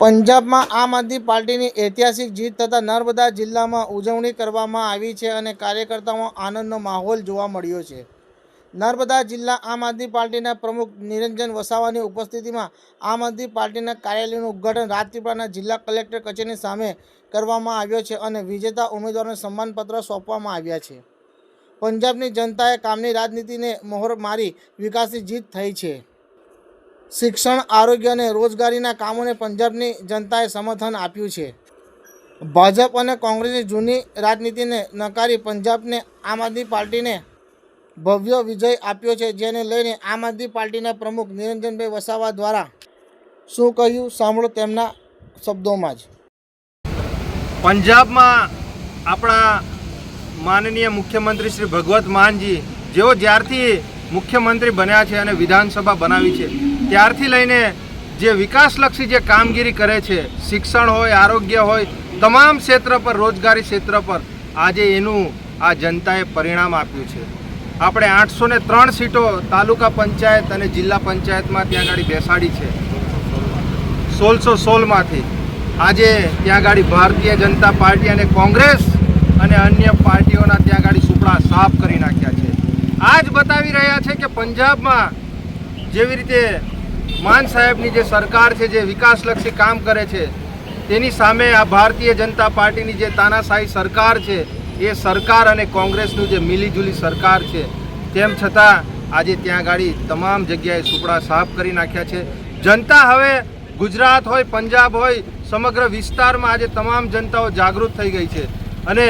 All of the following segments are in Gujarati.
પંજાબમાં આમ આદમી પાર્ટીની ઐતિહાસિક જીત થતાં નર્મદા જિલ્લામાં ઉજવણી કરવામાં આવી છે અને કાર્યકર્તાઓમાં આનંદનો માહોલ જોવા મળ્યો છે. નર્મદા જિલ્લા આમ આદમી પાર્ટીના પ્રમુખ નિરંજન વસાવાની ઉપસ્થિતિમાં આમ આદમી પાર્ટીના કાર્યાલયનું ઉદ્ઘાટન રાજપીપળાના જિલ્લા કલેક્ટર કચેરીની સામે કરવામાં આવ્યો છે અને વિજેતા ઉમેદવારોને સન્માનપત્ર સોંપવામાં આવ્યા છે. પંજાબની જનતાએ કામની રાજનીતિને મહોર મારી વિકાસની જીત થઈ છે. શિક્ષણ, આરોગ્ય અને રોજગારીના કામોને પંજાબની જનતાએ સમર્થન આપ્યું છે. ભાજપ અને કોંગ્રેસની જૂની રાજનીતિને નકારી પંજાબને આમ આદમી પાર્ટીને ભવ્ય વિજય આપ્યો છે, જેને લઈને આમ આદમી પાર્ટીના પ્રમુખ નિરંજનભાઈ વસાવા દ્વારા શું કહ્યું સાંભળો તેમના શબ્દોમાં જ. પંજાબમાં આપણા માનનીય મુખ્યમંત્રી શ્રી ભગવત માનજી જેઓ જ્યારથી મુખ્યમંત્રી બન્યા છે અને વિધાનસભા બનાવી છે ત્યારથી લઈને જે વિકાસલક્ષી જે કામગીરી કરે છે, શિક્ષણ હોય, આરોગ્ય હોય, તમામ ક્ષેત્ર પર, રોજગારી ક્ષેત્ર પર આજે એનું આ જનતાએ પરિણામ આપ્યું છે. આપણે 803 સીટો તાલુકા પંચાયત અને જિલ્લા પંચાયતમાં ત્યાં આગળ બેસાડી છે. 1616માંથી આજે ત્યાં આગળ ભારતીય જનતા પાર્ટી અને કોંગ્રેસ અને અન્ય પાર્ટીઓના ત્યાં આગળ સુપડા સાફ કરી નાખ્યા છે. આ જ બતાવી રહ્યા છે કે પંજાબમાં જેવી રીતે માન સાહેબની જે સરકાર છે, જે વિકાસલક્ષી કામ કરે છે, તેની સામે આ ભારતીય જનતા પાર્ટીની જે તાનાશાહી સરકાર છે, એ સરકાર અને કોંગ્રેસનું જે મિલીજુલી સરકાર છે, તેમ છતાં આજે ત્યાં આગળ તમામ જગ્યાએ સુપડા સાફ કરી નાખ્યા છે. જનતા હવે ગુજરાત હોય, પંજાબ હોય, સમગ્ર વિસ્તારમાં આજે તમામ જનતાઓ જાગૃત થઈ ગઈ છે અને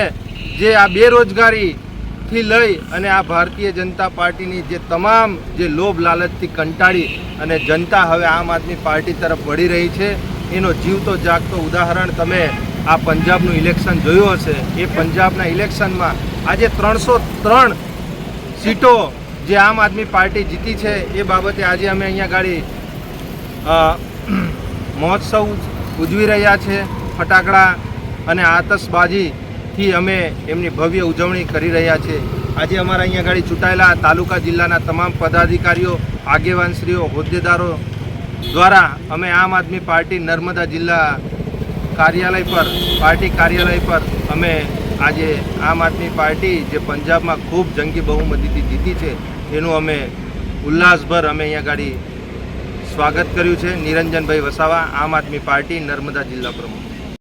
જે આ બેરોજગારીથી લઈ અને આ ભારતીય જનતા પાર્ટીની જે તમામ જે લોભ લાલચથી કંટાળી અને જનતા હવે આમ આદમી પાર્ટી તરફ વળી રહી છે, એનો જીવતો જાગતો ઉદાહરણ તમે આ પંજાબનું ઇલેક્શન જોયું હશે. એ પંજાબના ઇલેક્શનમાં આજે 303 સીટો જે આમ આદમી પાર્ટી જીતી છે, એ બાબતે આજે અમે અહીંયા ગાડી મહોત્સવ ઉજવી રહ્યા છે. ફટાકડા અને આતશબાજીથી અમે એમની ભવ્ય ઉજવણી કરી રહ્યા છે. આજે અમારા અહીંયા ગાડી ચૂંટાયેલા તાલુકા જિલ્લાના તમામ પદાધિકારીઓ, આગેવાનશ્રીઓ, હોદ્દેદારો દ્વારા અમે આમ આદમી પાર્ટી નર્મદા જિલ્લા કાર્યાલય પર, પાર્ટી કાર્યાલય પર અમે આજે આમ આદમી પાર્ટી જે પંજાબમાં ખૂબ જંગી બહુમતીથી જીતી છે એનું અમે ઉલ્લાસભર અમે અહીંયા ગાડી સ્વાગત કર્યું છે. નિરંજનભાઈ વસાવા, આમ આદમી પાર્ટી નર્મદા જિલ્લા પ્રમુખ.